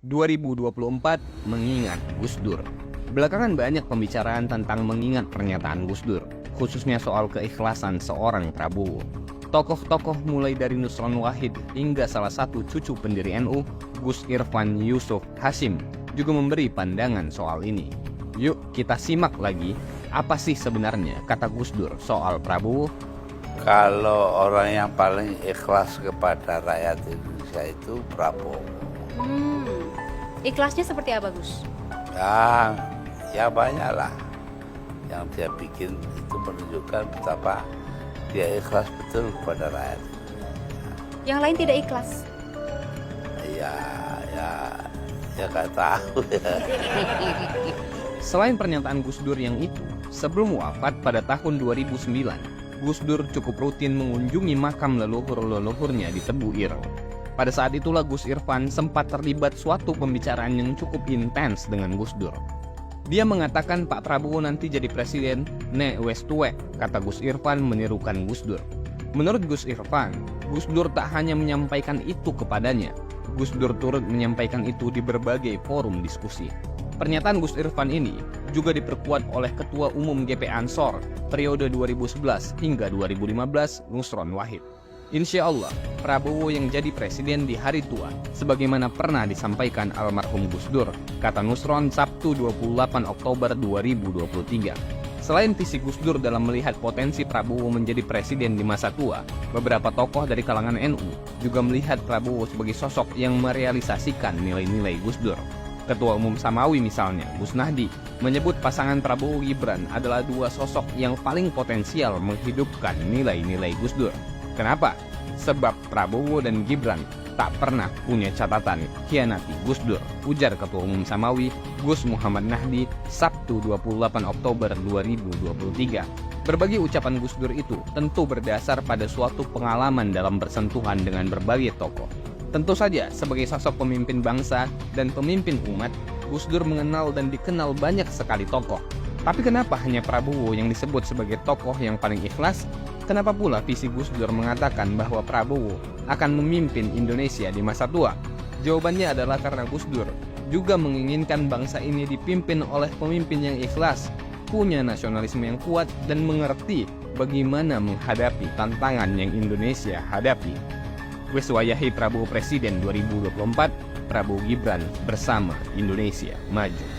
2024 mengingat Gus Dur. Belakangan banyak pembicaraan tentang mengingat pernyataan Gus Dur, khususnya soal keikhlasan seorang Prabowo. Tokoh-tokoh mulai dari Nusron Wahid hingga salah satu cucu pendiri NU, Gus Irfan Yusuf Hasyim, juga memberi pandangan soal ini. Yuk kita simak lagi, apa sih sebenarnya kata Gus Dur soal Prabowo? Kalau orang yang paling ikhlas kepada rakyat Indonesia itu Prabowo. Ikhlasnya seperti apa, Gus? Ya banyak lah. Yang dia bikin itu menunjukkan betapa dia ikhlas betul kepada rakyat. Yang lain tidak ikhlas? Ya nggak tahu ya. Selain pernyataan Gus Dur yang itu, sebelum wafat pada tahun 2009, Gus Dur cukup rutin mengunjungi makam leluhur-leluhurnya di Tebu Ireng. Pada saat itulah Gus Irfan sempat terlibat suatu pembicaraan yang cukup intens dengan Gus Dur. Dia mengatakan Pak Prabowo nanti jadi presiden, nek wes tuwek, kata Gus Irfan menirukan Gus Dur. Menurut Gus Irfan, Gus Dur tak hanya menyampaikan itu kepadanya, Gus Dur turut menyampaikan itu di berbagai forum diskusi. Pernyataan Gus Irfan ini juga diperkuat oleh Ketua Umum GP Ansor periode 2011 hingga 2015 Nusron Wahid. Insya Allah, Prabowo yang jadi presiden di hari tua, sebagaimana pernah disampaikan almarhum Gus Dur, kata Nusron Sabtu 28 Oktober 2023. Selain visi Gus Dur dalam melihat potensi Prabowo menjadi presiden di masa tua, beberapa tokoh dari kalangan NU juga melihat Prabowo sebagai sosok yang merealisasikan nilai-nilai Gus Dur. Ketua Umum Samawi misalnya, Gus Nahdi, menyebut pasangan Prabowo Gibran adalah dua sosok yang paling potensial menghidupkan nilai-nilai Gus Dur. Kenapa? Sebab Prabowo dan Gibran tak pernah punya catatan khianati Gus Dur, ujar Ketua Umum Samawi Gus Muhammad Nahdi Sabtu 28 Oktober 2023. Berbagai ucapan Gus Dur itu tentu berdasar pada suatu pengalaman dalam bersentuhan dengan berbagai tokoh. Tentu saja sebagai sosok pemimpin bangsa dan pemimpin umat, Gus Dur mengenal dan dikenal banyak sekali tokoh. Tapi kenapa hanya Prabowo yang disebut sebagai tokoh yang paling ikhlas? Kenapa pula visi Gus Dur mengatakan bahwa Prabowo akan memimpin Indonesia di masa tua? Jawabannya adalah karena Gus Dur juga menginginkan bangsa ini dipimpin oleh pemimpin yang ikhlas, punya nasionalisme yang kuat, dan mengerti bagaimana menghadapi tantangan yang Indonesia hadapi. Wes wayahi Prabowo Presiden 2024, Prabowo Gibran bersama Indonesia Maju.